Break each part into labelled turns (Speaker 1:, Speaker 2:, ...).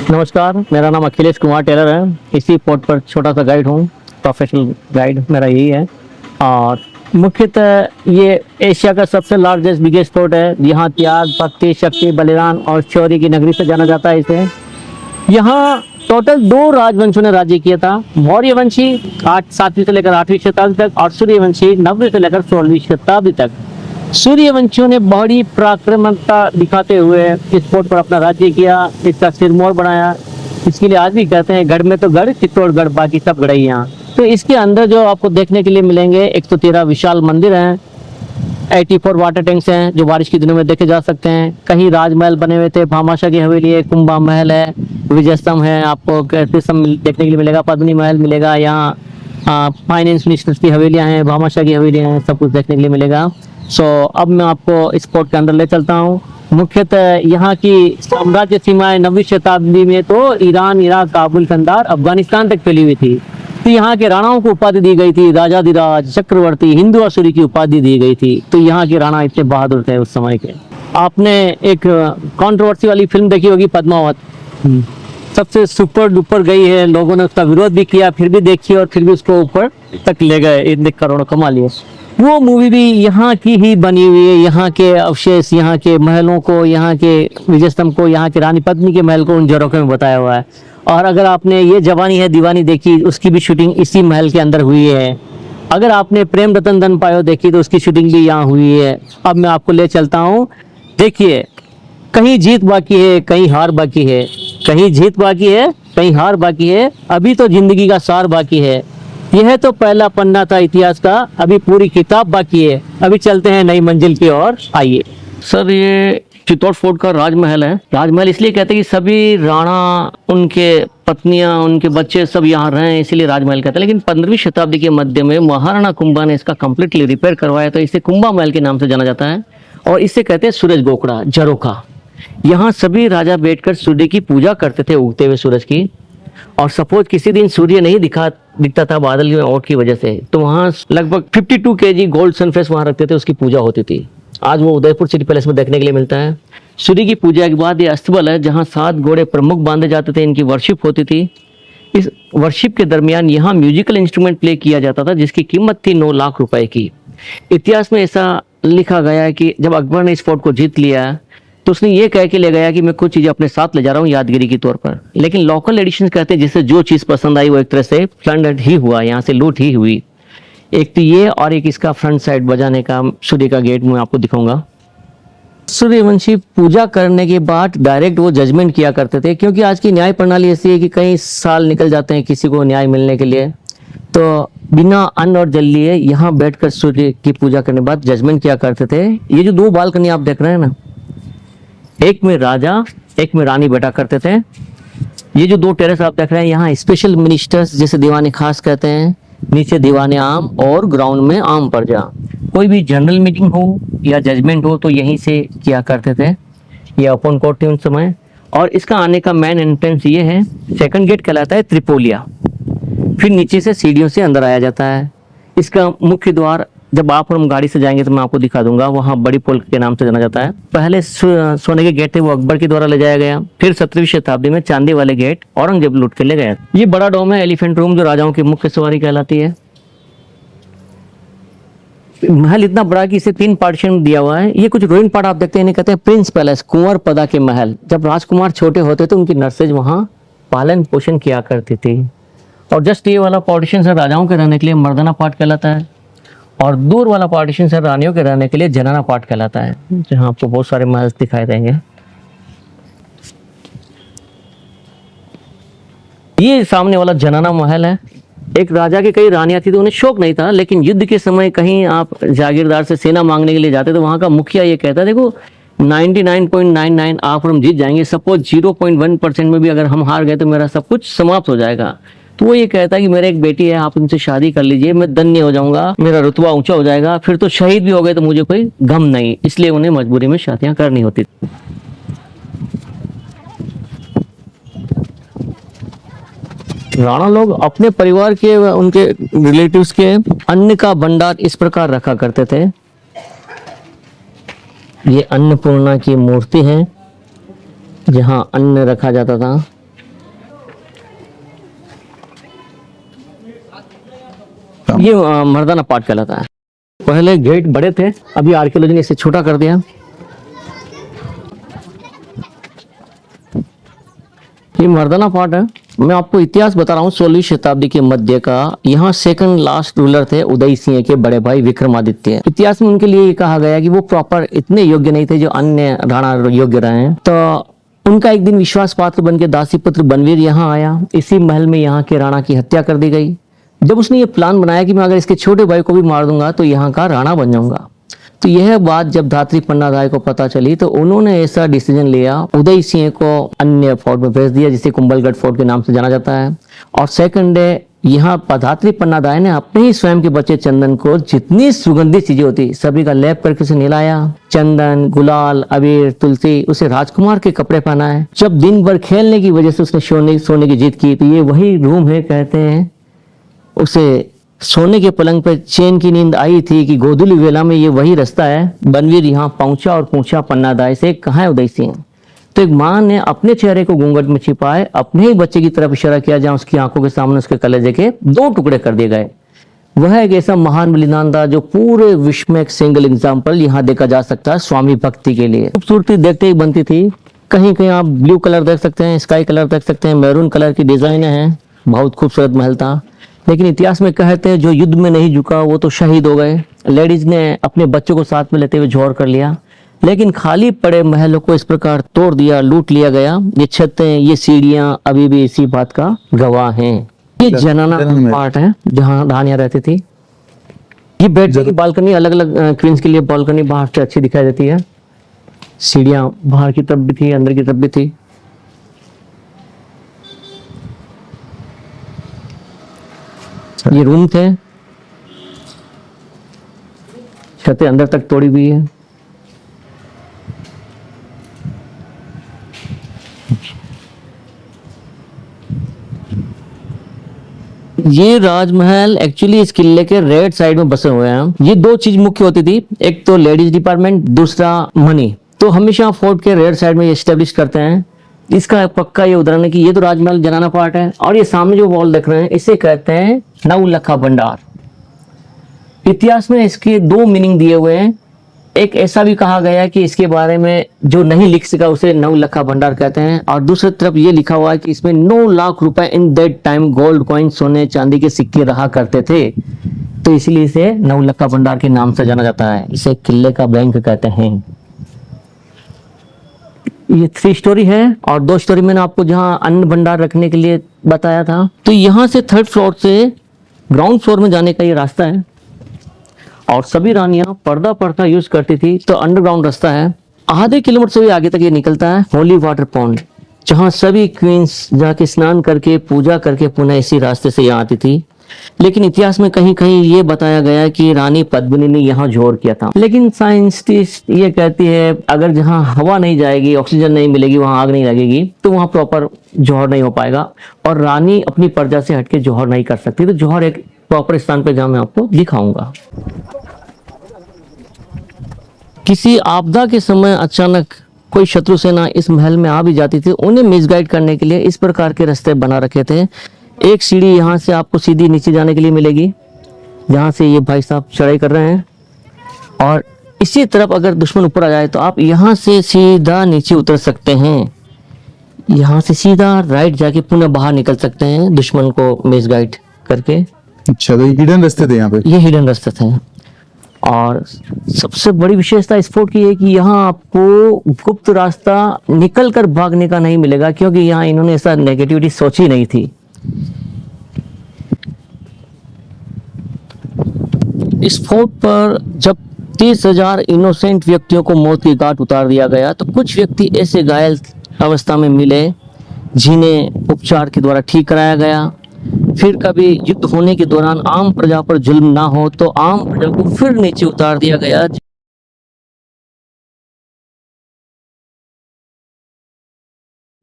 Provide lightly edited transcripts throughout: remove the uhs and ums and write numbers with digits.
Speaker 1: नमस्कार, मेरा नाम अखिलेश कुमार टेलर है। इसी पोर्ट पर छोटा सा गाइड हूँ, प्रोफेशनल गाइड मेरा यही है। और मुख्यतः ये एशिया का सबसे लार्जेस्ट बिगेस्ट पोर्ट है। यहाँ त्याग, भक्ति, शक्ति, बलिदान और शौर्य की नगरी से जाना जाता है इसे। यहाँ टोटल 2 राजवंशों ने राज्य किया था। मौर्य वंशी 7वीं से लेकर 8वीं शताब्दी तक और सूर्यवंशी 9वीं से लेकर 16वीं शताब्दी तक। सूर्यवंशियों ने बड़ी पराक्रमता दिखाते हुए इस पोर्ट पर अपना राज्य किया, इसका सिरमौर बनाया। इसके लिए आज भी कहते हैं गढ़ में तो गढ़, चित्तौड़गढ़, बाकी सब गढ़ैया। तो इसके अंदर जो आपको देखने के लिए मिलेंगे 113 विशाल मंदिर हैं, 84 वाटर टैंक्स हैं जो बारिश के दिनों में देखे जा सकते हैं। कहीं राजमहल बने हुए थे, भामाशाह की हवेली है, कुंभा महल है, विजय स्तंभ है, आपको देखने के लिए मिलेगा, पद्मिनी महल मिलेगा। यहाँ फाइनेंस मिनिस्टर्स की हवेलियाँ हैं, भामाशाह की हवेलियाँ हैं, सब कुछ देखने के लिए मिलेगा। अब मैं आपको इस पोर्ट के अंदर ले चलता हूँ। मुख्यतः यहाँ की साम्राज्य सीमाएं 9वीं शताब्दी में तो ईरान, इराक, काबुल, कंधार, अफगानिस्तान तक फैली हुई थी। तो यहाँ के राणाओं को उपाधि दी गई थी, राजाधिराज, चक्रवर्ती, हिंदू असुरी की उपाधि दी गई थी। तो यहाँ के राणा इतने बहादुर थे उस समय के। आपने एक कंट्रोवर्सी वाली फिल्म देखी होगी, पद्मावत। सबसे सुपर डुपर गई है, लोगों ने उसका विरोध भी किया, फिर भी देखी और फिर भी उसको ऊपर तक ले गए, इतने करोड़ों कमा लिए। वो मूवी भी यहाँ की ही बनी हुई है। यहाँ के अवशेष, यहाँ के महलों को, यहाँ के विजय स्तंभ को, यहाँ के रानी पद्मिनी के महल को उन झरोखे में बताया हुआ है। और अगर आपने ये जवानी है दीवानी देखी, उसकी भी शूटिंग इसी महल के अंदर हुई है। अगर आपने प्रेम रतन धन पायो देखी तो उसकी शूटिंग भी यहाँ हुई है। अब मैं आपको ले चलता हूँ। देखिए, कहीं जीत बाकी है, कहीं हार बाकी है, कहीं जीत बाकी है, कहीं हार बाकी है, अभी तो जिंदगी का सार बाकी है। यह तो पहला पन्ना था इतिहास का, अभी पूरी किताब बाकी है। अभी चलते हैं नई मंजिल की ओर, आइए। सर, ये चित्तौड़ फोर्ट का राजमहल है। राजमहल इसलिए कहते हैं कि सभी राणा, उनके पत्नियां, उनके बच्चे सब यहाँ रहे हैं, इसलिए राजमहल कहते हैं। लेकिन 15वीं शताब्दी के मध्य में महाराणा कुंभा ने इसका कम्प्लीटली रिपेयर करवाया, तो इसे कुंभा महल के नाम से जाना जाता है। और इसे कहते हैं सूरज गोकड़ा, झरोखा। यहाँ सभी राजा बैठकर सूर्य की पूजा करते थे, उगते हुए सूरज की। और सपोज किसी दिन सूर्य नहीं दिखता था बादल में ओट की वजह से, तो वहाँ लगभग 52 kg गोल्ड सनफेस वहाँ रखते थे, उसकी पूजा होती थी। आज वो उदयपुर सिटी पैलेस में देखने के लिए मिलता है। सूर्य की पूजा के बाद ये अस्तबल है, जहाँ 7 घोड़े प्रमुख बांधे जाते थे, इनकी वर्शिप होती थी। इस वर्शिप के दरमियान यहाँ म्यूजिकल इंस्ट्रूमेंट प्ले किया जाता था, जिसकी कीमत थी 9 लाख रुपए की। इतिहास में ऐसा लिखा गया है कि जब अकबर ने इस फोर्ट को जीत लिया तो उसने ये कह के ले गया कि मैं कुछ चीज़ें अपने साथ ले जा रहा हूँ यादगिरी के तौर पर। लेकिन लोकल एडिशन कहते हैं जिससे जो चीज़ पसंद आई वो एक तरह से प्लंडर ही हुआ, यहाँ से लूट ही हुई। एक तो ये, और एक इसका फ्रंट साइड बजाने का सूर्य का गेट मैं आपको दिखाऊंगा। सूर्यवंशी पूजा करने के बाद डायरेक्ट वो जजमेंट किया करते थे, क्योंकि आज की न्याय प्रणाली ऐसी है कि कई साल निकल जाते हैं किसी को न्याय मिलने के लिए। तो बिना अन्न और जल लिए यहाँ बैठकर सूर्य की पूजा करने के बाद जजमेंट किया करते थे। ये जो 2 बालकनी आप देख रहे हैं ना, एक में राजा, एक में रानी बैठा करते थे। ये जो 2 टेरेस आप देख रहे हैं, यहाँ स्पेशल मिनिस्टर्स जिसे दीवाने खास कहते हैं, नीचे दीवाने आम और ग्राउंड में आम प्रजा। कोई भी जनरल मीटिंग हो या जजमेंट हो तो यहीं से किया करते थे। ये ओपन कोर्ट थी उस समय। और इसका आने का मेन एंट्रेंस ये है, सेकंड गेट कहलाता है त्रिपोलिया। फिर नीचे से सीढ़ियों से अंदर आया जाता है। इसका मुख्य द्वार जब आप और हम गाड़ी से जाएंगे तो मैं आपको दिखा दूंगा, वहाँ बड़ी पोल के नाम से जाना जाता है। पहले सोने के गेट थे, वो अकबर के द्वारा ले जाया गया। फिर 17वीं शताब्दी में चांदी वाले गेट औरंगजेब लूट के ले गए। ये बड़ा डोम है, एलिफेंट रूम, जो राजाओं की मुख्य सवारी कहलाती है। महल इतना बड़ा कि इसे 3 पार्टीशन दिया हुआ है। ये कुछ रूइन पार्ट आप देखते हैं, इन्हें कहते हैं प्रिंस पैलेस, कुंवर पदा के महल। जब राजकुमार छोटे होते थे उनकी नर्सेज वहाँ पालन पोषण किया करती थी। और जस्ट ये वाला पार्टीशन है राजाओं के रहने के लिए, मर्दाना पार्ट कहलाता है। और दूर वाला पार्टीशन है रानियों के रहने के लिए, जनाना पार्ट कहलाता है, जहाँ आपको बहुत सारे महल दिखाई देंगे। ये सामने वाला जनाना महल है। एक राजा की कई रानियां थी तो उन्हें शौक नहीं था, लेकिन युद्ध के समय कहीं आप जागीरदार से सेना मांगने के लिए जाते तो वहां का मुखिया ये कहता, देखो 99.99 आप हम जीत जाएंगे, सपोज 0.1% में भी अगर हम हार गए तो मेरा सब कुछ समाप्त हो जाएगा। तो वो ये कहता है कि मेरे एक बेटी है, आप उनसे शादी कर लीजिए, मैं धन्य हो जाऊंगा, मेरा रुतबा ऊंचा हो जाएगा, फिर तो शहीद भी हो गए तो मुझे कोई गम नहीं। इसलिए उन्हें मजबूरी में शादियां करनी होती थी। राणा लोग अपने परिवार के, उनके रिलेटिव्स के अन्न का भंडार इस प्रकार रखा करते थे। ये अन्नपूर्णा की मूर्ति है, जहाँ अन्न रखा जाता था।
Speaker 2: नाम?
Speaker 1: ये मर्दाना पार्ट कहलाता है। पहले गेट बड़े थे, अभी आर्कियोलॉजी ने इसे छोटा कर दिया। ये मर्दाना पार्ट है। मैं आपको इतिहास बता रहा हूँ 16वीं शताब्दी के मध्य का। यहाँ सेकंड लास्ट रूलर थे उदय सिंह के बड़े भाई विक्रमादित्य। इतिहास में उनके लिए ये कहा गया कि वो प्रॉपर इतने योग्य नहीं थे जो अन्य राणा योग्य रहे हैं। तो उनका एक दिन विश्वास पात्र बन के दासी पुत्र बनवीर यहाँ आया। इसी महल में यहाँ के राणा की हत्या कर दी गई। जब उसने ये प्लान बनाया कि मैं अगर इसके छोटे भाई को भी मार दूंगा तो यहाँ का राणा बन जाऊंगा, तो यह बात जब धात्री पन्ना राय को पता चली तो उन्होंने ऐसा डिसीजन लिया, उदय सिंह को अन्य फोर्ट में भेज दिया जिसे कुंभलगढ़ फोर्ट के नाम से जाना जाता है। और सेकंड डे यहाँ धात्री पन्ना राय ने अपने ही स्वयं के बच्चे चंदन को जितनी सुगंधित चीजें होती सभी का लेप करके उसे नहलाया। चंदन, गुलाल, अबीर, तुलसी, उसे राजकुमार के कपड़े पहनाए। जब दिन भर खेलने की वजह से उसने सोने की जिद की तो ये वही रूम है, कहते हैं उसे सोने के पलंग पर चैन की नींद आई थी कि गोधुली वेला में ये वही रास्ता है। बनवीर यहाँ पहुंचा और पूछा पन्ना दाई से, कहाँ है उदय सिंह? तो एक माँ ने अपने चेहरे को घूंघट में छिपाए अपने ही बच्चे की तरफ इशारा किया जहां उसकी आंखों के सामने उसके कलेजे के 2 टुकड़े कर दिए गए। वह एक ऐसा महान बलिदान था जो पूरे विश्व में एक सिंगल एग्जाम्पल यहाँ देखा जा सकता है स्वामी भक्ति के लिए। खूबसूरती देखते ही बनती थी। कहीं कहीं आप ब्लू कलर देख सकते हैं, स्काई कलर देख सकते हैं, मैरून कलर की डिजाइन है। बहुत खूबसूरत महल था। लेकिन इतिहास में कहते हैं जो युद्ध में नहीं झुका वो तो शहीद हो गए। लेडीज ने अपने बच्चों को साथ में लेते हुए जौहर कर लिया। लेकिन खाली पड़े महलों को इस प्रकार तोड़ दिया, लूट लिया गया। ये छतें, ये सीढ़ियां अभी भी इसी बात का गवाह हैं। ये जनाना पार्ट है जहाँ रानियां रहती थी। ये बेड की बालकनी, अलग अलग क्वींस के लिए बालकनी बाहर से अच्छी दिखाई देती है। सीढ़ियां बाहर की तरफ भी थी, अंदर की तरफ भी थी। ये रूम थे, छतें अंदर तक तोड़ी हुई है। ये राजमहल एक्चुअली इस किले के रेड साइड में बसे हुए हैं। ये 2 चीज मुख्य होती थी, एक तो लेडीज डिपार्टमेंट, दूसरा मनी। तो हमेशा फोर्ट के रेड साइड में ये एस्टेब्लिश करते हैं। इसका पक्का ये उदाहरण है कि ये तो राजमहल जनाना पार्ट है और ये सामने जो वॉल देख रहे हैं इसे कहते हैं नवलखा भंडार। इतिहास में इसके 2 मीनिंग दिए हुए हैं। एक ऐसा भी कहा गया है कि इसके बारे में जो नहीं लिख सका उसे नवलखा भंडार कहते हैं, और दूसरी तरफ ये लिखा हुआ है कि इसमें 9 लाख रुपए in that time gold coin, सोने चांदी के सिक्के रहा करते थे, तो इसलिए इसे नवलखा भंडार के नाम से जाना जाता है। इसे किले का बैंक कहते हैं। ये 3 स्टोरी है और 2 स्टोरी मैंने आपको जहाँ अन्न भंडार रखने के लिए बताया था। तो यहाँ से 3rd फ्लोर से ग्राउंड फ्लोर में जाने का ये रास्ता है और सभी रानियां पर्दा यूज करती थी। तो अंडरग्राउंड रास्ता है, आधे किलोमीटर से भी आगे तक ये निकलता है होली वाटर पॉन्ड, जहाँ सभी क्वींस जाके स्नान करके पूजा करके पुनः इसी रास्ते से यहाँ आती थी। लेकिन इतिहास में कहीं कहीं ये बताया गया कि रानी पद्मिनी ने यहाँ जोर किया था। लेकिन साइंटिस्ट ये कहती है अगर जहाँ हवा नहीं जाएगी, ऑक्सीजन नहीं मिलेगी, वहाँ आग नहीं लगेगी तो वहाँ प्रॉपर जौहर नहीं हो पाएगा और रानी अपनी प्रजा से हटके जौहर नहीं कर सकती। तो जौहर एक प्रॉपर स्थान पे जहाँ मैं आपको दिखाऊंगा। किसी आपदा के समय अचानक कोई शत्रु सेना इस महल में आ भी जाती थी, उन्हें मिसगाइड करने के लिए इस प्रकार के रास्ते बना रखे थे। एक सीढ़ी यहाँ से आपको सीधी नीचे जाने के लिए मिलेगी, जहाँ से ये भाई साहब चढ़ाई कर रहे हैं, और इसी तरफ अगर दुश्मन ऊपर आ जाए तो आप यहाँ से सीधा नीचे उतर सकते हैं। यहाँ से सीधा राइट जाके पुनः बाहर निकल सकते हैं दुश्मन को मिसगाइड करके।
Speaker 2: अच्छा, तो ये हिडन रास्ते थे यहाँ पे?
Speaker 1: ये हिडन रास्ते थे। और सबसे बड़ी विशेषता इस फोर्ट की है कि यहाँ आपको गुप्त रास्ता निकल कर भागने का नहीं मिलेगा, क्योंकि यहाँ इन्होंने ऐसा नेगेटिविटी सोची नहीं थी। इस फोर्ट पर जब 30,000 इनोसेंट व्यक्तियों को मौत की घाट उतार दिया गया तो कुछ व्यक्ति ऐसे घायल अवस्था में मिले जिन्हें उपचार के द्वारा ठीक कराया गया। फिर कभी युद्ध होने के दौरान आम प्रजा पर जुल्म ना हो तो आम प्रजा को फिर नीचे उतार दिया गया।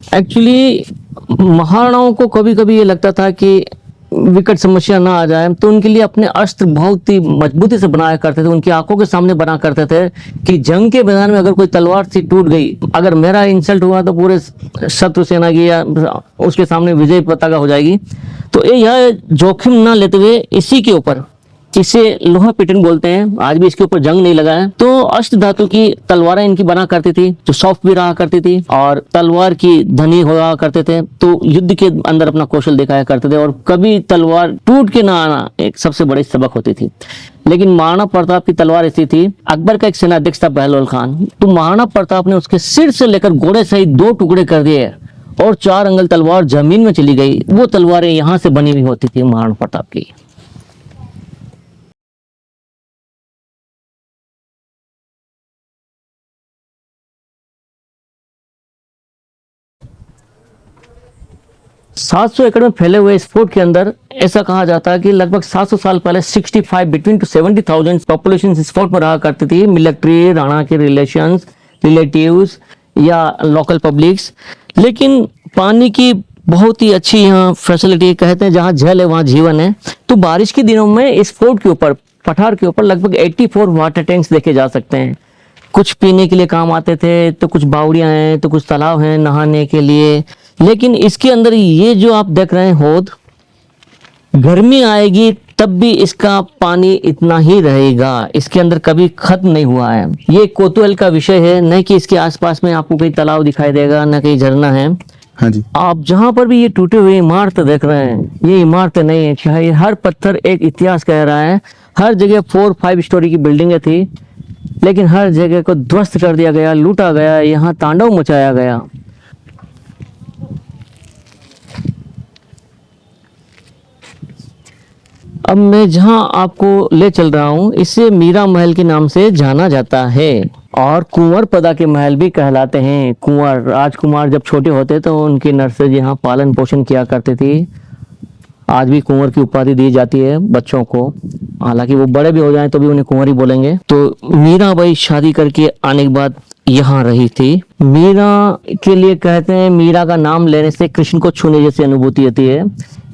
Speaker 1: एक्चुअली महाराणाओं को कभी कभी ये लगता था कि विकट समस्या ना आ जाए तो उनके लिए अपने अस्त्र बहुत ही मजबूती से बनाया करते थे, उनकी आंखों के सामने बना करते थे कि जंग के मैदान में अगर कोई तलवार से टूट गई, अगर मेरा इंसल्ट हुआ तो पूरे शत्रु सेना की या उसके सामने विजय पताका हो जाएगी। तो यह जोखिम ना लेते हुए इसी के ऊपर इसे लोहा पिटन बोलते हैं, आज भी इसके ऊपर जंग नहीं लगा है। तो अष्ट धातु की तलवारें इनकी बना करती थी, जो सॉफ्ट भी रहा करती थी और तलवार की धनी हुआ करते थे। तो युद्ध के अंदर अपना कौशल दिखाया करते थे और कभी तलवार टूट के ना आना एक सबसे बड़ी सबक होती थी। लेकिन महाराणा प्रताप की तलवार ऐसी थी, अकबर का एक सेनाध्यक्ष था बहलोल खान, तो महाराणा प्रताप ने उसके सिर से लेकर घोड़े सहित 2 टुकड़े कर दिए और 4 अंगल तलवार जमीन में चली गई। वो तलवारें यहाँ से बनी हुई होती थी महाराणा प्रताप की। सात सौ एकड़ में फैले हुए इस फोर्ट के अंदर ऐसा कहा जाता है कि लगभग 700 साल पहले 65 बिटवीन टू 70,000 पॉपुलेशन इस फोर्ट में रहा करती थी। मिलिट्री, राणा के रिलेशंस, रिलेटिव्स या लोकल पब्लिक्स। लेकिन पानी की बहुत ही अच्छी यहाँ फैसिलिटी, कहते हैं जहाँ जल है वहाँ जीवन है। तो बारिश के दिनों में इस फोर्ट के ऊपर, पठार के ऊपर लगभग 84 वाटर टैंक्स देखे जा सकते हैं। कुछ पीने के लिए काम आते थे, तो कुछ बावड़ियां हैं, तो कुछ तालाब हैं नहाने के लिए। लेकिन इसके अंदर ये जो आप देख रहे हैं हौद, गर्मी आएगी तब भी इसका पानी इतना ही रहेगा, इसके अंदर कभी खत्म नहीं हुआ है। ये कौतूहल का विषय है, न कि इसके आसपास में आपको कोई तालाब दिखाई देगा, न कहीं झरना है।
Speaker 2: हाँ जी।
Speaker 1: आप जहां पर भी ये टूटे हुए इमारत देख रहे हैं, ये इमारतें नहीं है, चाहे हर पत्थर एक इतिहास कह रहा है। हर जगह 4-5 स्टोरी की बिल्डिंगें थी, लेकिन हर जगह को ध्वस्त कर दिया गया, लूटा गया, यहाँ तांडव मचाया गया। अब मैं जहां आपको ले चल रहा हूं, इसे मीरा महल के नाम से जाना जाता है और कुंवर पदा के महल भी कहलाते हैं। कुंवर राजकुमार जब छोटे होते तो उनकी नर्सरी यहाँ पालन पोषण किया करती थी। आज भी कुंवर की उपाधि दी जाती है बच्चों को, हालांकि वो बड़े भी हो जाएं तो भी उन्हें कुंवर ही बोलेंगे। तो मीराबाई शादी करके आने के बाद यहाँ रही थी। मीरा के लिए कहते हैं, मीरा का नाम लेने से कृष्ण को छूने जैसी अनुभूति होती है।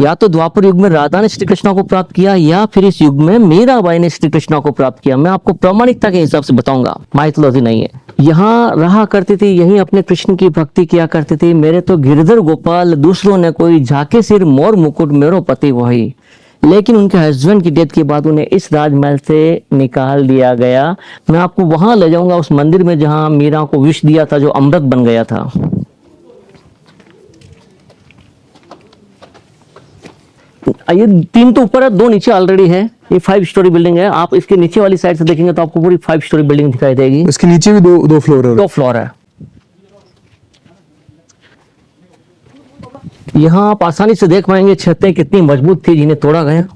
Speaker 1: या तो द्वापर युग में राधा ने श्री कृष्ण को प्राप्त किया, या फिर इस युग में मीराबाई ने श्री कृष्ण को प्राप्त किया। मैं आपको प्रामाणिकता के हिसाब से बताऊंगा, माइथोलॉजी नहीं है। यहाँ रहा करती थी, यहीं अपने कृष्ण की भक्ति किया करती थी। मेरे तो गिरधर गोपाल दूसरों ने कोई, झाके सिर मोर मुकुट मेरो पति वही। लेकिन उनके हस्बैंड की डेथ के बाद उन्हें इस राजमहल से निकाल दिया गया। मैं आपको वहां ले जाऊंगा, उस मंदिर में जहां मीरा को विष दिया था, जो अमृत बन गया था। ये 3 तो ऊपर है, 2 नीचे ऑलरेडी है। ये 5 स्टोरी बिल्डिंग है। आप इसके नीचे वाली साइड से देखेंगे तो आपको पूरी 5 स्टोरी बिल्डिंग दिखाई देगी।
Speaker 2: इसके नीचे भी दो फ्लोर है।
Speaker 1: 2 फ्लोर है। यहाँ आप आसानी से देख पाएंगे छतें कितनी मजबूत थी, जिन्हें तोड़ा गया।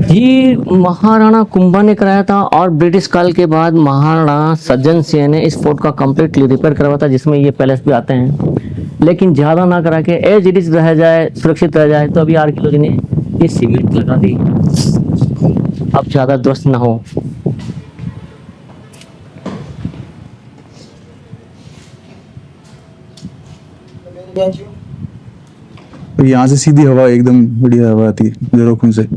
Speaker 1: ये महाराणा कुंभा ने कराया था और ब्रिटिश काल के बाद महाराणा सज्जन सिंह ने इस फोर्ट का कंप्लीटली रिपेयर करवाया था, जिसमें ये पैलेस भी आते हैं। लेकिन ज्यादा ना करा के एज इट इज रह जाए, सुरक्षित रह जाए, तो अभी आर्कियोलॉजी ने ये सीमेंट लगा दी, अब ज्यादा ध्वस्त ना हो।
Speaker 2: यहाँ से सीधी हवा, एकदम बढ़िया हवा आती है झरोखों से।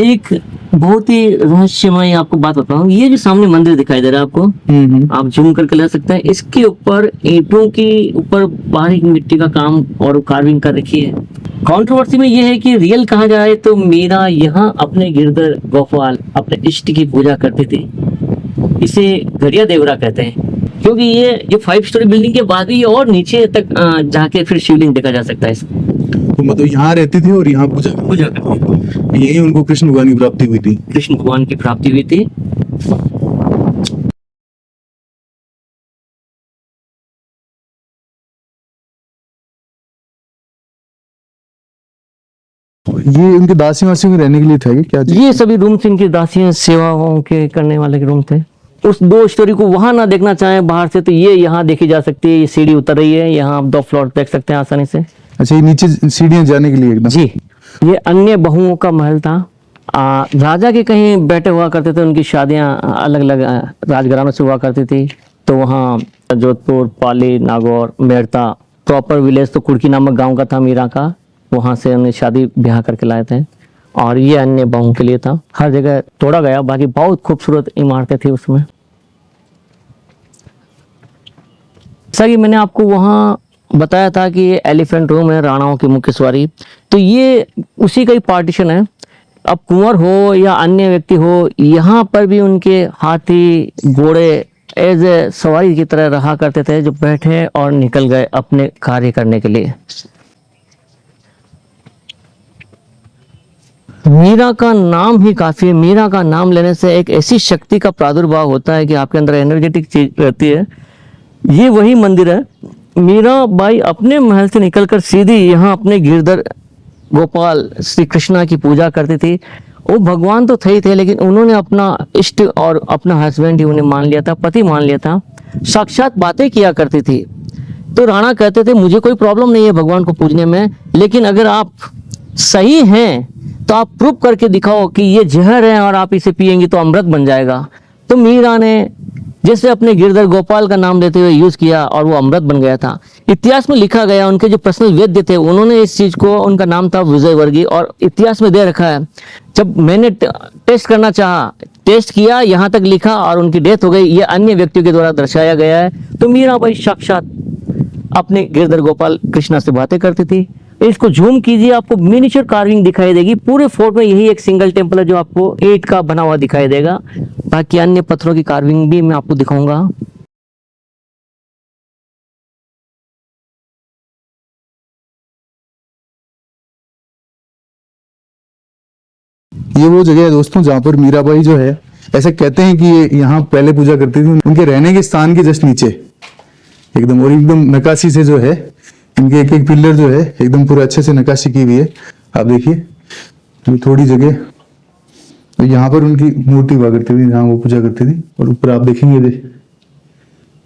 Speaker 1: एक बहुत ही रहस्यमय आपको बात बताऊं। ये जो सामने मंदिर दिखाई दे रहा है आपको, आप जूम करके ले सकते हैं। इसके ऊपर ईंटों के ऊपर बारीक मिट्टी का काम और कार्विंग कर रखी है। कंट्रोवर्सी में ये है कि रियल कहा जाए तो मीरा यहाँ अपने गिरधर गोपाल, अपने इष्ट की पूजा करती थी। इसे घड़िया देवरा कहते हैं, क्योंकि ये 5 स्टोरी बिल्डिंग के बाद भी और नीचे तक जाके फिर शिवलिंग देखा जा सकता है इसमें।
Speaker 2: तो मतलब यहाँ रहती थी और यहाँ पूजा करती थी। यही उनको कृष्ण भगवान की प्राप्ति हुई थी।
Speaker 1: कृष्ण भगवान की प्राप्ति हुई थी।
Speaker 2: ये उनके दासी वासियों के रहने के लिए था कि क्या?
Speaker 1: ये सभी रूम इनकी दासियां सेवाओं के करने वाले रूम थे। उस 2 स्टोरी को वहां ना देखना चाहें बाहर से, तो ये यहाँ देखी जा सकती है। ये सीढ़ी उतर रही है, यहाँ आप 2 फ्लोर देख सकते हैं आसानी से।
Speaker 2: अच्छा, ये नीचे सीढ़ियां जाने के लिए एकदम?
Speaker 1: जी, ये अन्य बहुओं का महल था। राजा के कहीं बेटे हुआ करते थे, उनकी शादियां अलग अलग राजघरानों से हुआ करती थी। तो वहाँ जोधपुर, पाली, नागौर, मेड़ता, प्रॉपर विलेज तो कुड़की नामक गांव का था मीरा का, वहाँ से उन्हें शादी ब्याह करके लाए थे। और ये अन्य बहुओं के लिए था। हर जगह तोड़ा गया, बाकी बहुत खूबसूरत इमारतें थी उसमें। जैसा कि मैंने आपको वहाँ बताया था कि ये एलिफेंट रूम है, राणाओं की मुख्य सवारी, तो ये उसी का ही पार्टीशन है। अब कुंवर हो या अन्य व्यक्ति हो, यहाँ पर भी उनके हाथी घोड़े एज ए सवारी की तरह रहा करते थे, जो बैठे और निकल गए अपने कार्य करने के लिए। मीरा का नाम ही काफी है। मीरा का नाम लेने से एक ऐसी शक्ति का प्रादुर्भाव होता है कि आपके अंदर एनर्जेटिक चीज रहती है। ये वही मंदिर है। मीरा बाई अपने महल से निकलकर सीधी यहाँ अपने गिरधर गोपाल श्री कृष्णा की पूजा करती थी। वो भगवान तो थे ही थे, लेकिन उन्होंने अपना इष्ट और अपना हस्बैंड ही उन्हें मान लिया था, पति मान लिया था। साक्षात बातें किया करती थी। तो राणा कहते थे मुझे कोई प्रॉब्लम नहीं है भगवान को पूजने में, लेकिन अगर आप सही हैं तो आप प्रूव करके दिखाओ कि ये जहर है और आप इसे पिएंगे तो अमृत बन जाएगा। तो मीरा ने जैसे अपने गिरधर गोपाल का नाम लेते हुए यूज किया और वो अमृत बन गया था। इतिहास में लिखा गया, उनके जो पर्सनल वैद्य थे उन्होंने इस चीज को, उनका नाम था विजयवर्गीय, और इतिहास में दे रखा है। जब मैंने टेस्ट करना चाहा, टेस्ट किया, यहाँ तक लिखा और उनकी डेथ हो गई, ये अन्य व्यक्तियों के द्वारा दर्शाया गया है। तो मीराबाई साक्षात अपने गिरधर गोपाल कृष्णा से बातें करती थी। इसको जूम कीजिए, आपको मिनिएचर कार्विंग दिखाई देगी। पूरे फोर्ट में यही एक सिंगल टेम्पल है जो आपको ईंट का बना हुआ दिखाई देगा। बाकी अन्य पत्थरों की कार्विंग भी मैं आपको दिखाऊंगा।
Speaker 2: ये वो जगह है दोस्तों जहाँ पर मीराबाई जो है, ऐसे कहते हैं कि ये यहाँ पहले पूजा करती थी। उनके रहने के स्थान के जस्ट नीचे एकदम, और एकदम नक्काशी से जो है, इनके एक एक पिलर जो है एकदम पूरा अच्छे से नक्काशी की हुई है। आप देखिए तो थोड़ी जगह, तो यहाँ पर उनकी मूर्ति हुआ करती थी जहाँ वो पूजा करती थी। और ऊपर आप देखेंगे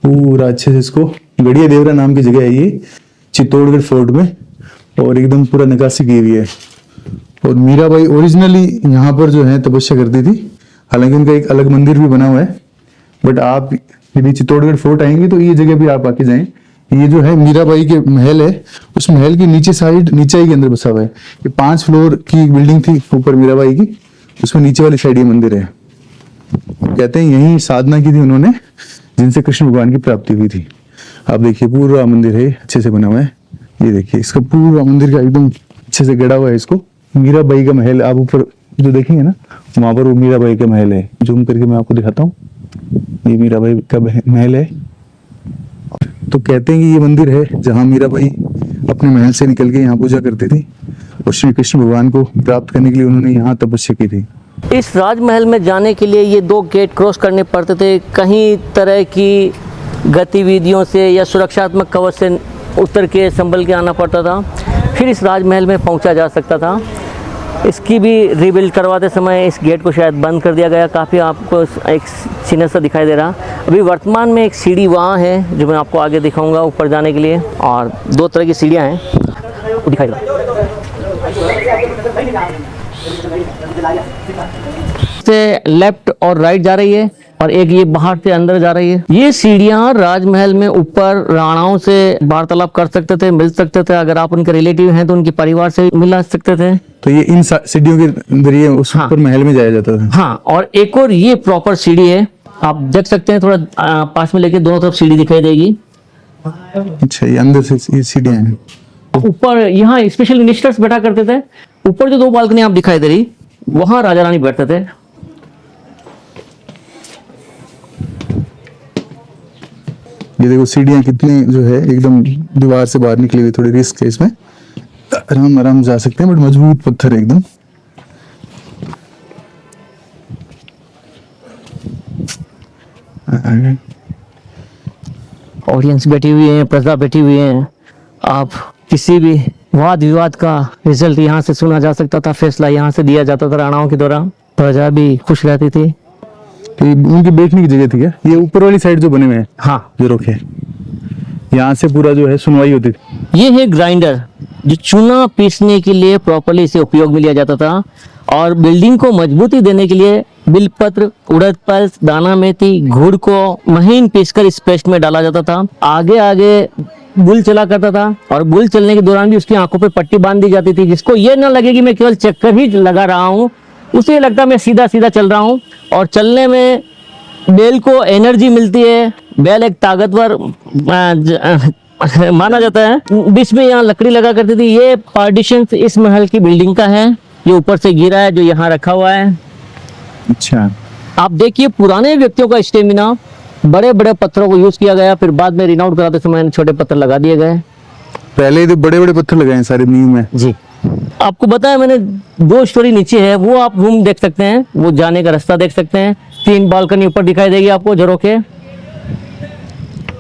Speaker 2: पूरा अच्छे से, इसको गड़िया देवरा नाम की जगह है ये, चित्तौड़गढ़ फोर्ट में, और एकदम पूरा नक्काशी की हुई है। और मीराबाई ओरिजिनली यहाँ पर जो है तपस्या करती थी। हालांकि उनका एक अलग मंदिर भी बना हुआ है, बट आप यदि चित्तौड़गढ़ फोर्ट आएंगे तो ये जगह भी आप आके जाएं। ये जो है मीराबाई के महल है, उस महल की नीचे साइड, नीचे के अंदर बसा हुआ है। ये 5 फ्लोर की बिल्डिंग थी ऊपर मीराबाई की, उसमें नीचे वाली साइड ये मंदिर है। कहते हैं यही साधना की थी उन्होंने, जिनसे कृष्ण भगवान की प्राप्ति हुई थी। आप देखिए पूरा मंदिर है, अच्छे से बना हुआ है। ये देखिए इसका पूरा मंदिर का एकदम अच्छे से गड़ा हुआ है। इसको मीराबाई का महल, आप ऊपर जो देखेंगे ना, वहां पर वो मीराबाई का महल है। जूम करके मैं आपको दिखाता हूँ, ये मीराबाई का महल है। तो कहते हैं कि ये मंदिर है जहाँ मीराबाई अपने महल से निकल के यहाँ पूजा करती थी, और श्री कृष्ण भगवान को प्राप्त करने के लिए उन्होंने यहाँ तपस्या की थी।
Speaker 1: इस राजमहल में जाने के लिए ये 2 गेट क्रॉस करने पड़ते थे। कहीं तरह की गतिविधियों से या सुरक्षात्मक कवच से उतर के संभल के आना पड़ता था, फिर इस राजमहल में पहुंचा जा सकता था। इसकी भी रिबिल्ड करवाते समय इस गेट को शायद बंद कर दिया गया। काफ़ी आपको एक चिन्ह सा दिखाई दे रहा। अभी वर्तमान में एक सीढ़ी वहाँ है जो मैं आपको आगे दिखाऊंगा ऊपर जाने के लिए, और 2 तरह की सीढ़ियाँ हैं, वो दिखाई दे रहा से लेफ्ट और राइट जा रही है, और एक ये बाहर से अंदर जा रही है। ये सीढ़ियां राजमहल में ऊपर राणाओं से वार्तालाप कर सकते थे, मिल सकते थे। अगर आप उनके रिलेटिव हैं तो उनके परिवार से मिला सकते थे।
Speaker 2: तो ये इन सीढ़ियों के जरिए उस ऊपर महल में जाया जाता था।
Speaker 1: हाँ, और एक और ये प्रॉपर सीढ़ी है, आप देख सकते हैं। थोड़ा पास में लेके दोनों तरफ सीढ़ी दिखाई देगी।
Speaker 2: अच्छा, ये अंदर से ये सीढ़ियां हैं।
Speaker 1: ऊपर यहाँ स्पेशल मिनिस्टर्स बैठा करते थे। ऊपर जो 2 बालकनी आप दिखाई दे रही, वहां राजा रानी बैठते थे।
Speaker 2: ये देखो सीढ़ियां कितनी जो है एकदम दीवार से बाहर निकली हुई, थोड़ी रिस्क है इसमें, आराम आराम जा सकते हैं, बट मजबूत पत्थर है एकदम।
Speaker 1: ऑडियंस बैठी हुई है, प्रजा बैठी हुई है। आप किसी भी वाद विवाद का रिजल्ट यहाँ से सुना जा सकता था, फैसला यहाँ से दिया जाता था राणाओं के द्वारा। प्रजा भी खुश रहती थी।
Speaker 2: तो ये उनकी बैठने की जगह थी क्या? ये ऊपर वाली साइड जो बने हुए हैं,
Speaker 1: हाँ,
Speaker 2: जो रोके, यहाँ से पूरा जो है सुनवाई होती थी।
Speaker 1: ये है ग्राइंडर, जो चूना पीसने के लिए प्रॉपर्ली इसे उपयोग में लिया जाता था। और बिल्डिंग को मजबूती देने के लिए बिलपत्र, उड़द पल्स, दाना मेथी, गुड़ को महीन पीसकर इस पेस्ट में डाला जाता था। आगे आगे बुल चला करता था, और बुल चलने के दौरान भी उसकी आंखों पे पट्टी बांध दी जाती थी, जिसको ये ना लगे कि मैं केवल चक्कर ही लगा रहा हूँ, उसे लगता मैं सीधा सीधा चल रहा हूँ। और चलने में बैल को एनर्जी मिलती है। बैल एक ताकतवर माना जाता है। बीच में यहाँ लकड़ी लगा करती थी। ये पार्टीशन इस महल की बिल्डिंग का है, ये ऊपर से गिरा है जो यहाँ रखा हुआ है।
Speaker 2: अच्छा,
Speaker 1: आप देखिए पुराने व्यक्तियों का स्टेमिना, बड़े बड़े पत्थरों को यूज किया गया, फिर बाद में रिनाउट कराते समय छोटे पत्थर लगा दिए गए।
Speaker 2: पहले तो बड़े बड़े पत्थर लगाए हैं सारे नींव में।
Speaker 1: जी, आपको बताया मैंने 2 स्टोरी नीचे है, वो आप रूम देख सकते हैं, वो जाने का रास्ता देख सकते हैं। 3 बालकनी ऊपर दिखाई देगी आपको झरोखे।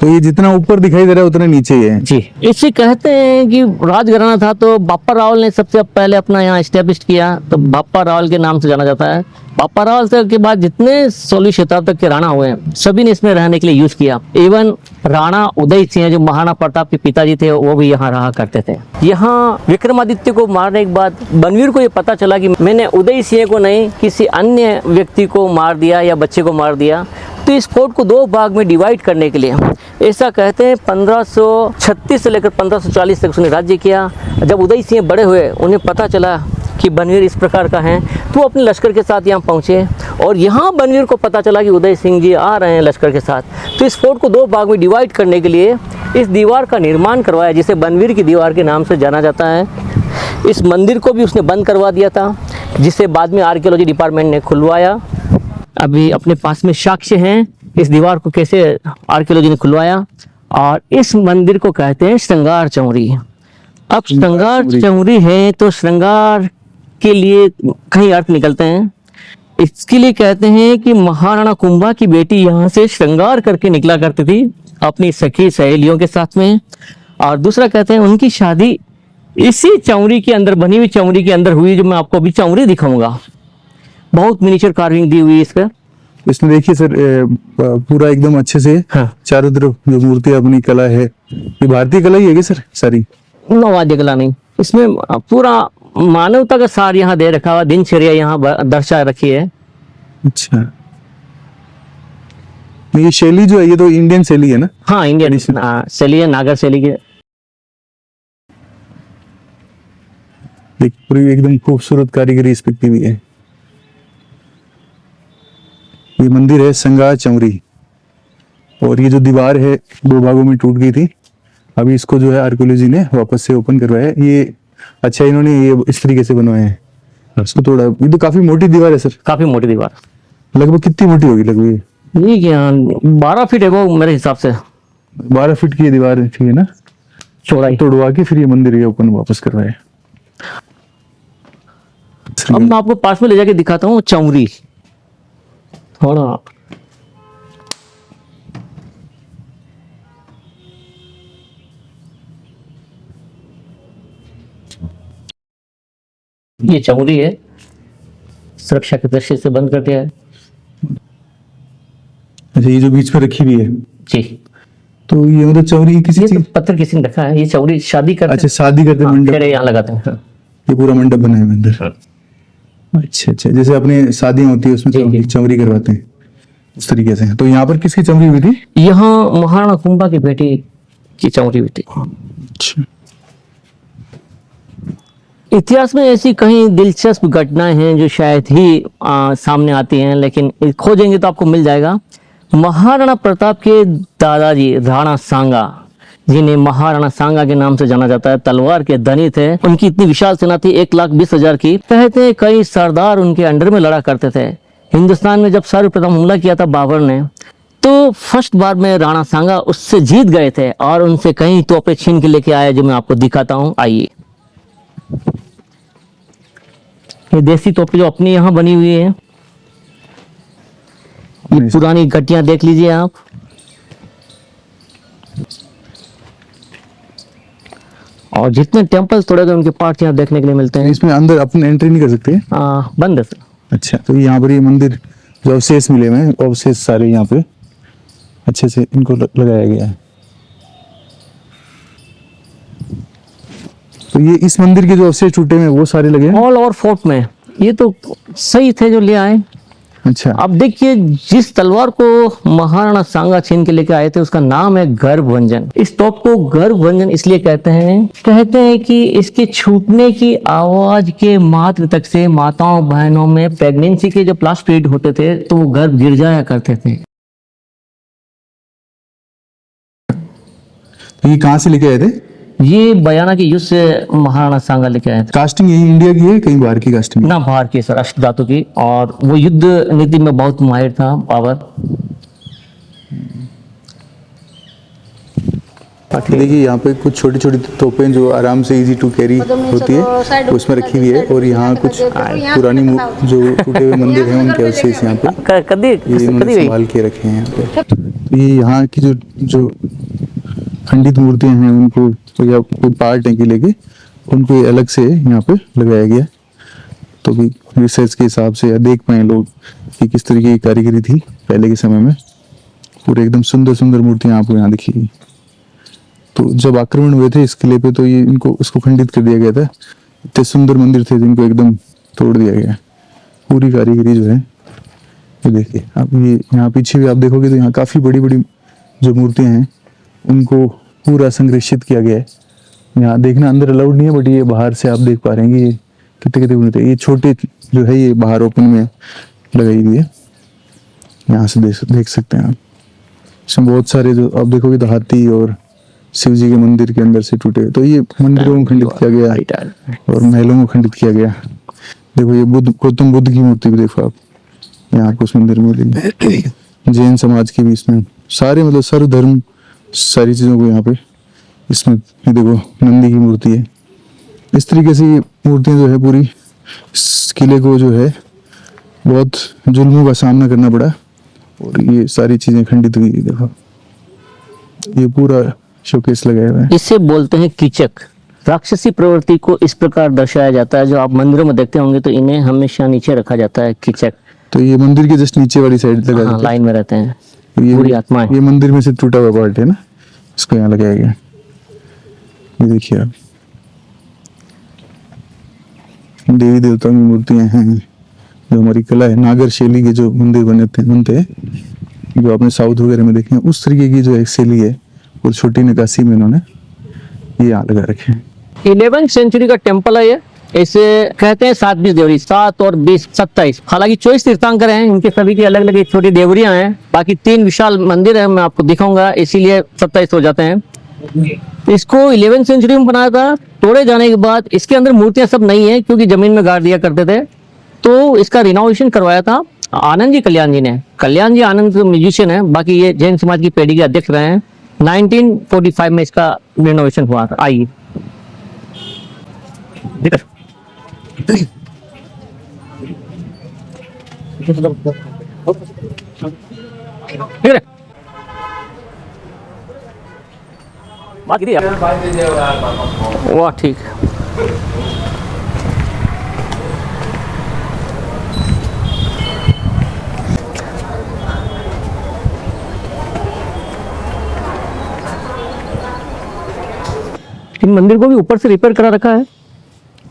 Speaker 2: तो ये जितना ऊपर दिखाई दे रहा है उतना नीचे ही है।
Speaker 1: जी, इसे कहते हैं कि राजघराना था तो बापा रावल ने सबसे पहले अपना यहाँ एस्टेब्लिश किया, तो बापा रावल के नाम से जाना जाता है। बापा रावल से के बाद जितने 16वीं शताब्दी तक के राणा हुए हैं सभी ने इसमें रहने के लिए यूज किया। इवन राणा उदय सिंह जो महाराणा प्रताप के पिताजी थे वो भी यहाँ रहा करते थे। यहाँ विक्रमादित्य को मारने के बाद बनवीर को ये पता चला कि मैंने उदय सिंह को नहीं किसी अन्य व्यक्ति को मार दिया या बच्चे को मार दिया, तो इस फोर्ट को 2 भाग में डिवाइड करने के लिए ऐसा कहते हैं 1536 से लेकर 1540 तक उसने राज्य किया। जब उदय सिंह बड़े हुए उन्हें पता चला कि बनवीर इस प्रकार का है, तो वो अपने लश्कर के साथ यहाँ पहुँचे और यहाँ बनवीर को पता चला कि उदय सिंह जी आ रहे हैं लश्कर के साथ। तो इस फोर्ट को 2 भाग में डिवाइड करने के लिए इस दीवार का निर्माण करवाया जिसे बनवीर की दीवार के नाम से जाना जाता है। इस मंदिर को भी उसने बंद करवा दिया था जिसे बाद में आर्कियोलॉजी डिपार्टमेंट ने खुलवाया। अभी अपने पास में साक्ष्य हैं इस दीवार को कैसे आर्कियोलॉजी ने खुलवाया। और इस मंदिर को कहते हैं श्रृंगार चौरी। अब श्रृंगार चौरी है तो श्रृंगार के लिए कई अर्थ निकलते हैं। इसके लिए कहते हैं कि महाराणा कुंभा की बेटी यहाँ से श्रृंगार करके निकला करती थी अपनी सखी सहेलियों के साथ में। और दूसरा कहते हैं उनकी शादी इसी चौरी के अंदर, बनी हुई चौरी के अंदर हुई, जो मैं आपको अभी चौरी दिखाऊंगा। बहुत मिनिएचर कार्विंग दी हुई है इसका।
Speaker 2: इसमें देखिए सर, पूरा एकदम अच्छे से
Speaker 1: हाँ।
Speaker 2: चारों तरफ जो मूर्ति अपनी कला है, ये भारतीय कला ही है क्या सर सारी?
Speaker 1: नवाद्य कला नहीं, इसमें पूरा मानवता का सार यहाँ दे रखा हुआ, दिनचर्या यहाँ दर्शा रखी है।
Speaker 2: अच्छा, ये शैली जो है ये तो इंडियन शैली है ना?
Speaker 1: हाँ, इंडियन शैली है, नागर शैली की।
Speaker 2: पूरी एकदम खूबसूरत कारीगरी इस पे की हुई है। ये मंदिर है श्रृंगार चौरी और ये जो दीवार है 2 भागों में टूट गई थी, अभी इसको जो है आर्कियोलॉजी ने वापस से ओपन करवाया है। ये अच्छा इन्होंने ये इस तरीके से बनवाए हैं, इसको थोड़ा, ये तो काफी मोटी दीवार है सर।
Speaker 1: काफी मोटी दीवार,
Speaker 2: लगभग कितनी मोटी होगी? लगभग
Speaker 1: ये क्या 12 फीट है वो मेरे हिसाब से।
Speaker 2: 12 फीट की ये दीवार थी ना,
Speaker 1: चौड़ाई।
Speaker 2: तोड़वा के फिर ये मंदिर ये ओपन वापस करवाया।
Speaker 1: अब मैं आपको पास में ले जाके दिखाता हूँ चौरी थोड़ा। ये चौरी है, सुरक्षा के दृष्टि से बंद कर दिया है।
Speaker 2: अच्छा, ये जो बीच में रखी हुई है
Speaker 1: जी,
Speaker 2: तो ये मतलब चौरी किसी
Speaker 1: ये तो
Speaker 2: चीज?
Speaker 1: पत्थर किसी ने रखा है। ये चौरी शादी करते
Speaker 2: अच्छा, शादी करते
Speaker 1: हैं,
Speaker 2: मंडप,
Speaker 1: फेरे यहाँ लगाते हैं।
Speaker 2: ये पूरा मंडप बना है मंदिर। अच्छा अच्छा, जैसे अपने शादियां होती है उसमें
Speaker 1: जी,
Speaker 2: चौरी करवाते हैं उस तरीके से। तो यहाँ पर किसकी चौरी हुई थी?
Speaker 1: यहाँ महाराणा कुंभा की बेटी की चौरी हुई थी।
Speaker 2: अच्छा,
Speaker 1: इतिहास में ऐसी कई दिलचस्प घटनाएं हैं जो शायद ही सामने आती हैं, लेकिन खोजेंगे तो आपको मिल जाएगा। महाराणा प्रताप के दादाजी राणा सांगा, जिन्हें महाराणा सांगा के नाम से जाना जाता है, तलवार के धनी थे। उनकी इतनी विशाल सेना थी 1,20,000 की। कहते हैं कई सरदार उनके अंडर में लड़ा करते थे। हिंदुस्तान में जब सर्वप्रथम हमला किया था बाबर ने, तो फर्स्ट बार में राणा सांगा उससे जीत गए थे और उनसे कई तोपें छीन के लेके आए, जो मैं आपको दिखाता हूँ। आइए, ये देसी तोपें जो अपनी यहाँ बनी हुई है, ये पुरानी गट्टियां देख लीजिए आप। और जितने टेम्पल तोड़े गए उनके पार्ट्स यहाँ देखने के लिए मिलते हैं।
Speaker 2: इसमें अंदर अपन एंट्री नहीं कर सकते?
Speaker 1: बंद है सर।
Speaker 2: अच्छा, तो यहाँ पर ये मंदिर जो अवशेष मिले हुए हैं, अवशेष सारे यहाँ पे अच्छे से इनको लगाया गया है। तो ये इस मंदिर के जो अवशेष टूटे हुए हैं वो सारे लगे हैं
Speaker 1: ऑल ओवर फोर्ट में। ये तो सही थे जो ले आए।
Speaker 2: अच्छा,
Speaker 1: अब देखिए, जिस तलवार को महाराणा सांगा छीन के लेके आए थे उसका नाम है गर्भभंजन। इस तोप को गर्भभंजन इसलिए कहते हैं कि इसके छूटने की आवाज के मात्र तक से माताओं बहनों में प्रेगनेंसी के जो लास्ट पीरियड होते थे तो वो गर्भ गिर जाया करते थे।
Speaker 2: तो ये कहाँ से लेके आए थे?
Speaker 1: ये बयाना के युद्ध से महाराणा सांगा लेके आए थे
Speaker 2: कास्टिंग यही इंडिया की है, कहीं बाहर की कास्टिंग?
Speaker 1: ना, बाहर के सर, अष्ट धातु की, और वो युद्ध नीति में बहुत माहिर था बाबर।
Speaker 2: देखिए यहाँ पे कुछ छोटी छोटी तोपें जो आराम से इजी टू कैरी होती है उसमें रखी हुई है, और यहाँ कुछ पुरानी जो टूटे हुए मंदिर हैं उनके अवशेष यहाँ पे ये इन्होंने संभाल के रखे हैं यहाँ पे। तो ये यहाँ की जो खंडित मूर्तियाँ हैं उनको तो या कोई पार्ट है किले के, उनको अलग से यहाँ पे लगाया गया, तो भी रिसर्च के हिसाब से या देख पाए लोग कि किस तरीके की कारीगरी थी पहले के समय में। पूरे एकदम सुंदर सुंदर मूर्तियाँ आपको यहाँ दिखेगी। तो जब आक्रमण हुए थे इस किले पे तो ये इनको इसको खंडित कर दिया गया था। इतने सुंदर मंदिर थे जिनको एकदम तोड़ दिया गया। पूरी कारीगरी जो है ये देखिए आप, ये यहाँ पीछे भी आप देखोगे तो यहाँ काफी बड़ी बड़ी जो मूर्तियां हैं उनको पूरा संरक्षित किया गया है। यहाँ देखना अंदर अलाउड नहीं है, बट ये बाहर से आप देख पा रहे हैं कि ये कितने कितने मूर्ति, ये छोटे जो है ये बाहर ओपन में लगाई हुई है, यहाँ से देख सकते हैं आप। इसमें बहुत सारे जो आप देखोगे तो हाथी और शिव जी के मंदिर के अंदर से टूटे, तो ये मंदिरों को खंडित किया गया और महलों को खंडित किया गया। देखो ये गौतम बुद्ध की मूर्ति भी देखो आप, यहाँ आपको उस मंदिर में मिलेगी। जैन समाज की भी इसमें सारे मतलब सर्व धर्म सारी चीजों को यहाँ पे इसमें ये देखो नंदी की मूर्ति है। इस तरीके से ये मूर्तियां जो है पूरी इस किले को जो है बहुत जुल्मों का सामना करना पड़ा, और ये सारी चीजें खंडित हुई। देखो ये पूरा शोकेस लगाया हुआ है।
Speaker 1: इसे बोलते हैं कीचक। राक्षसी प्रवृत्ति को इस प्रकार दर्शाया जाता है, जो आप मंदिरों में देखते होंगे तो इन्हें हमेशा नीचे रखा जाता है, कीचक।
Speaker 2: तो ये मंदिर के जस्ट नीचे वाली साइड लगा
Speaker 1: हाँ, लाइन में रहते हैं
Speaker 2: ये
Speaker 1: पूरी आत्माएं।
Speaker 2: ये मंदिर में से टूटा हुआ पार्ट है ना, इसको यहाँ लगाया गया। ये देखिए आप, देवी देवताओं की मूर्तियां हैं। जो हमारी कला है, नागर शैली के जो मंदिर बनते हैं जो आपने साउथ वगैरह में देखे हैं, उस तरीके की जो एक शैली है और छोटी नक्काशी में इन्होंने ये यहाँ लगा रखे हैं।
Speaker 1: 11वीं सेंचुरी का टेम्पल है ये। इसे कहते हैं 7 20 देवरी, 7 और 20 27। हालांकि 24 तीर्थंकर हैं, इनके सभी की अलग अलग छोटी देवरियां हैं। बाकी 3 विशाल मंदिर है, मैं आपको दिखाऊंगा, इसीलिए 27 हो जाते हैं। इसको 11वीं सेंचुरी में बनाया था। तोड़े जाने के बाद इसके अंदर मूर्तियां सब नहीं है, क्योंकि जमीन में गाड़ दिया करते थे, तो इसका रिनोवेशन करवाया था आनंद जी कल्याण जी ने। कल्याण जी आनंद म्यूजिशियन है, बाकी ये जैन समाज की पीढ़ी के अध्यक्ष रहे हैं। 1945 में इसका रिनोवेशन हुआ था। आइए बात की वाह ठीक। इन मंदिर को भी ऊपर से रिपेयर करा रखा है,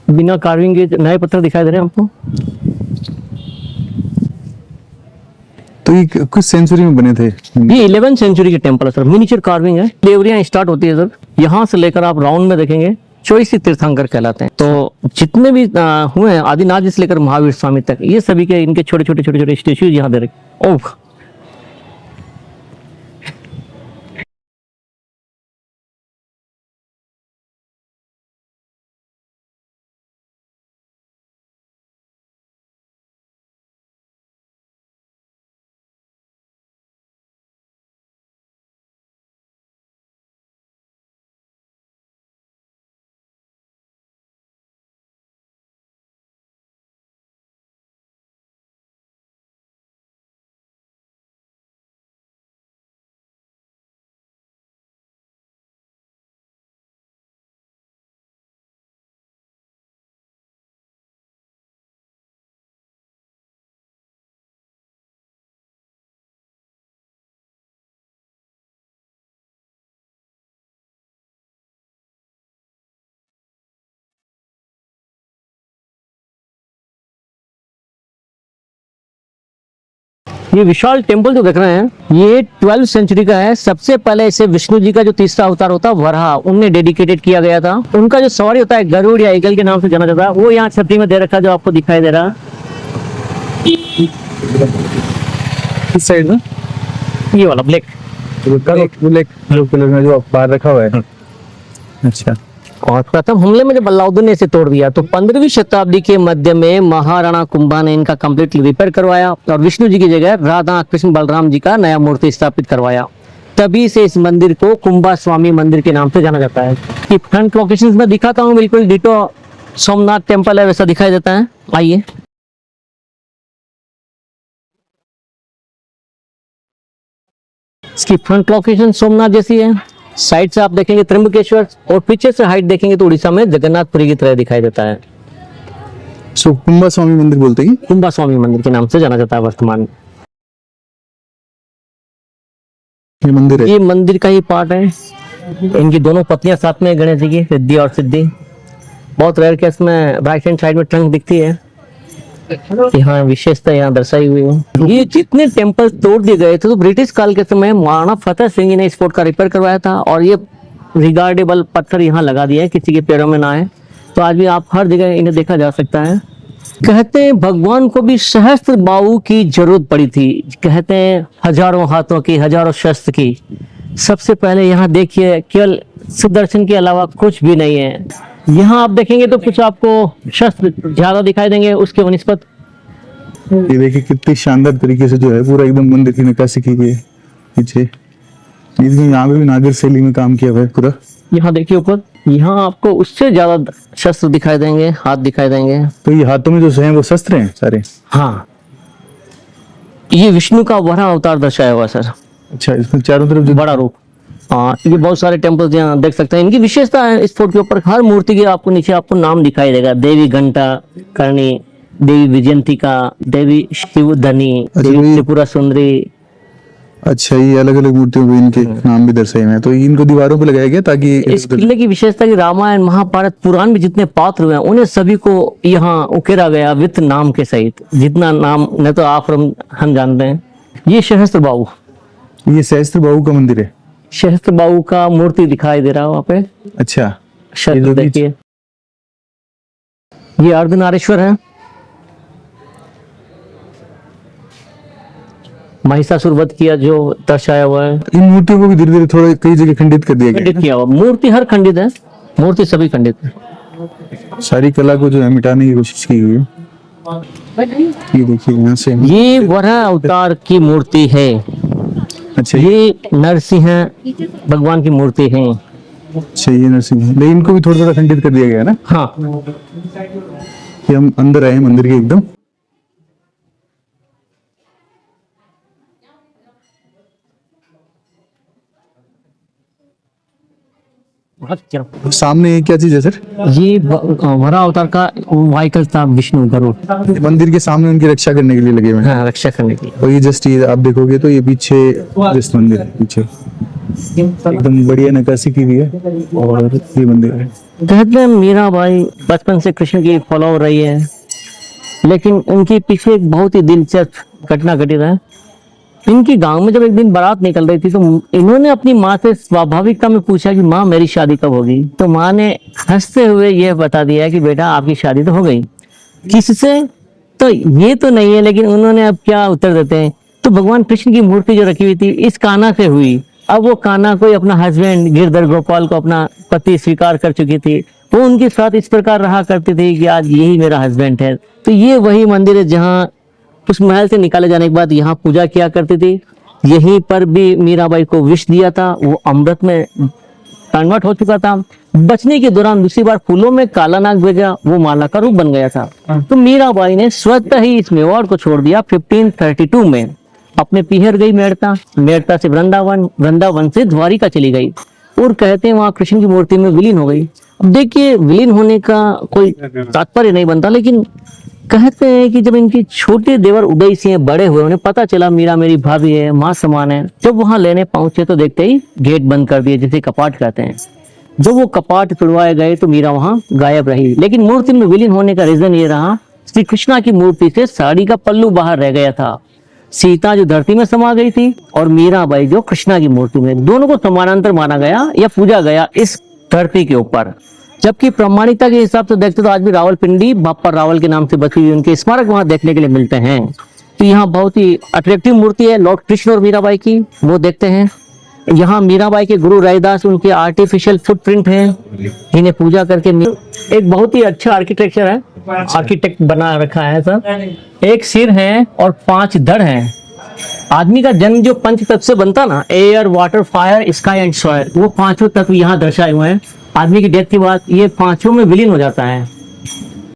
Speaker 1: बिना कार्विंग के नए पत्थर दिखाई दे रहे हैं हमको।
Speaker 2: तो ये किस सेंचुरी में बने थे?
Speaker 1: ये 11वीं सेंचुरी के टेम्पल है सर। मिनिएचर कार्विंग है, देवरियां स्टार्ट होती है सर, यहाँ से लेकर आप राउंड में देखेंगे 24 तीर्थंकर कहलाते हैं। तो जितने भी हुए हैं आदिनाथ जी से लेकर महावीर स्वामी तक, ये सभी के इनके छोटे छोटे स्टेच्यूज यहाँ दे रखे। ओह ये विशाल टेम्पल जो देख रहे हैं ये 12वीं सेंचुरी का है। सबसे पहले इसे विष्णु जी का जो तीसरा अवतार होता है वराह, उनने डेडिकेटेड किया गया था। उनका जो सवारी होता है गरुड़ या ईगल के नाम से जाना जाता है, वो यहाँ छतरी में दे रखा है जो आपको दिखाई दे रहा।
Speaker 2: इस साइड में
Speaker 1: ये वाला ब्लैक
Speaker 2: ब्लू कलर में जो बाहर रखा हुआ है, अच्छा।
Speaker 1: और प्रथम हमले में जब अलाउद्दीन ने इसे तोड़ दिया तो 15वीं शताब्दी के मध्य में महाराणा कुंभा ने इनका कंप्लीटली रिपेयर करवाया और विष्णु जी की जगह राधा कृष्ण बलराम जी का नया मूर्ति स्थापित करवाया। तभी से इस मंदिर को कुंभा स्वामी मंदिर के नाम से जाना जाता है। कि फ्रंट लोकेशंस में दिखाता हूँ, बिल्कुल डिटो सोमनाथ टेम्पल है वैसा दिखाई देता है। आइए। इसकी फ्रंट लोकेशन सोमनाथ जैसी है, साइड से आप देखेंगे त्र्यंबकेश्वर और पीछे से हाइट देखेंगे तो उड़ीसा में जगन्नाथपुरी की तरह दिखाई देता है।
Speaker 2: सो कुंभा स्वामी मंदिर बोलते हैं?
Speaker 1: कुंभा स्वामी मंदिर के नाम से जाना जाता है वर्तमान में।
Speaker 2: ये मंदिर है?
Speaker 1: ये मंदिर का ही पार्ट है। इनकी दोनों पत्नियां साथ में गणेश जी की, रिद्धि और सिद्धि। बहुत रेयर केस में राइट हैंड साइड में ट्रंक दिखती है। यहाँ विशेषता यहाँ दर्शाई हुई है। ये जितने टेम्पल तोड़ दिए गए थे तो ब्रिटिश काल के समय महाराणा फतेह सिंह जी ने इस फोर्ट का रिपेयर करवाया था और ये रिगार्डेबल पत्थर यहाँ लगा दिया है, किसी के पैरों में ना आए। तो आज भी आप हर जगह इन्हें देखा जा सकता है। कहते हैं भगवान को भी सहस्त्र बाहु की जरूरत पड़ी थी। कहते हैं हजारों हाथों की, हजारों शस्त्र की। सबसे पहले यहाँ देखिए, केवल सुदर्शन के अलावा कुछ भी नहीं है। यहाँ आप देखेंगे तो कुछ आपको शस्त्र ज्यादा दिखाई देंगे उसके वनिस्पत।
Speaker 2: ये देखिए कितनी शानदार तरीके से जो है पूरा एकदम मंदिर की नक्काशी की गई है पीछे। यहाँ पे भी नागर शैली में काम किया हुआ है पूरा।
Speaker 1: यहाँ देखिए ऊपर, यहाँ आपको उससे ज्यादा शस्त्र दिखाई देंगे, हाथ दिखाई देंगे।
Speaker 2: तो ये हाथों में जो है वो शस्त्र हैं सारे?
Speaker 1: हाँ, ये विष्णु का वराह अवतार दर्शाया हुआ सर।
Speaker 2: अच्छा, इसमें चारों तरफ जो
Speaker 1: बड़ा रूप। हाँ, ये बहुत सारे टेम्पल्स यहाँ देख सकते हैं। इनकी विशेषता है, इस फोर्ट के ऊपर हर मूर्ति के आपको नीचे आपको नाम दिखाई देगा। देवी घंटा करणी, देवी विजयंतिका, देवी शिवधनी, देवी त्रिपुरा सुंदरी।
Speaker 2: अच्छा, ये अलग अलग मूर्तियों पे इनके नाम भी दर्शाए हुए हैं। तो इनको दीवारों पे लगाया गया ताकि
Speaker 1: इस किले की विशेषता कि रामायण महाभारत पुराण में जितने पात्र हुए हैं उन्हें सभी को यहाँ उकेरा गया विथ नाम के सहित। जितना नाम न तो आप हम जानते हैं। ये सहस्त्र बाहु,
Speaker 2: ये सहस्त्र बाहु का मंदिर है।
Speaker 1: सहस्त्र बाहु का मूर्ति दिखाई दे रहा है वहाँ पे।
Speaker 2: अच्छा,
Speaker 1: शस्त्र देखिए, ये अर्धनारेश्वर है। महिषासुर वध किया जो दर्शाया हुआ है।
Speaker 2: इन मूर्तियों को भी धीरे धीरे थोड़ा कई जगह खंडित कर दिया गया।
Speaker 1: खंडित किया हुआ, मूर्ति हर खंडित है, मूर्ति सभी खंडित है।
Speaker 2: सारी कला को जो है मिटाने की कोशिश की गई है। ये देखिए यहाँ से,
Speaker 1: ये वराह अवतार की मूर्ति है।
Speaker 2: अच्छा,
Speaker 1: ये नरसिंह भगवान की मूर्ति है।
Speaker 2: अच्छा, ये नरसिंह है, लेकिन इनको भी थोड़ा थोड़ा खंडित कर दिया गया है ना।
Speaker 1: हाँ,
Speaker 2: कि हम अंदर आए मंदिर के एकदम। सामने ये क्या चीज है सर?
Speaker 1: ये वराह अवतार का व्हीकल था, विष्णु गरुड़।
Speaker 2: मंदिर के सामने उनकी रक्षा करने के लिए लगे हुए हैं।
Speaker 1: हाँ, रक्षा करने के लिए।
Speaker 2: और ये जस्ट ये आप देखोगे तो ये पीछे जस्ट मंदिर है, पीछे एकदम बढ़िया नक्काशी की हुई है। और ये मंदिर है।
Speaker 1: कहते हैं मीराबाई बचपन से कृष्ण की फॉलो रही है, लेकिन उनके पीछे एक बहुत ही दिलचस्प घटना घटित है। इनकी गांव में जब एक दिन बारात निकल रही थी तो इन्होंने अपनी माँ से स्वाभाविकता में पूछा कि माँ मेरी शादी कब होगी। तो माँ ने हंसते हुए यह बता दिया कि बेटा आपकी शादी तो हो गई। किससे? तो ये तो नहीं है, लेकिन उन्होंने अब क्या उत्तर देते हैं, तो भगवान कृष्ण की मूर्ति जो रखी हुई थी इस कान्हा से हुई। अब वो कान्हा कोई अपना हस्बैंड गिरधर गोपाल को अपना पति स्वीकार कर चुकी थी। वो उनके साथ इस प्रकार रहा करती थी कि आज यही मेरा हस्बैंड है। तो ये वही मंदिर है जहाँ उस महल से निकाले जाने के बाद यहाँ पूजा किया करती थी। यहीं पर भी मीराबाई को विष दिया था, वो अमृत में कन्वर्ट हो चुका था। बचने के दौरान दूसरी बार फूलों में काला नाग भेजा, वो माला का रूप बन गया था। तो मीराबाई ने स्वतः ही इस मेवाड़ को छोड़ दिया। 1532 में अपने पीहर गई मेड़ता, मेड़ता से वृंदावन, वृंदावन से द्वारिका चली गई और कहते हैं वहां कृष्ण की मूर्ति में विलीन हो गई। अब देखिए, विलीन होने का कोई तात्पर्य नहीं बनता, लेकिन कहते हैं कि जब इनके छोटे देवर उदय सिंह बड़े हुए, उन्हें पता चला मीरा मेरी भाभी है, माँ समान है। जब वहां लेने पहुंचे तो देखते ही गेट बंद कर दिए, जिसे कपाट कहते हैं। जब वो कपाट तुड़वाए गए तो मीरा वहां गायब रही। लेकिन मूर्ति में विलीन होने का रीजन ये रहा, श्री कृष्णा की मूर्ति से साड़ी का पल्लू बाहर रह गया था। सीता जो धरती में समा गई थी और मीराबाई जो कृष्णा की मूर्ति में, दोनों को समानांतर माना गया या पूजा गया इस धरती के ऊपर। जबकि प्रामाणिकता के हिसाब से देखते तो आज भी रावलपिंडी बापा रावल के नाम से बची हुई उनके स्मारक वहां देखने के लिए मिलते हैं। तो यहाँ बहुत ही अट्रैक्टिव मूर्ति है लॉर्ड कृष्ण और मीराबाई की, वो देखते हैं। यहाँ मीराबाई के गुरु रैदास उनके आर्टिफिशियल फुटप्रिंट हैं, इन्हें पूजा करके एक बहुत ही अच्छा आर्किटेक्चर है, आर्किटेक्ट बना रखा है सर। एक सिर है और 5 धड़ हैं। आदमी का जन्म जो पंच तत्व से बनता ना, air, water, fire, sky and soil, वो 5 तत्व यहाँ दर्शाए हुए हैं। आदमी की डेथ के बाद ये 5 में विलीन हो जाता है।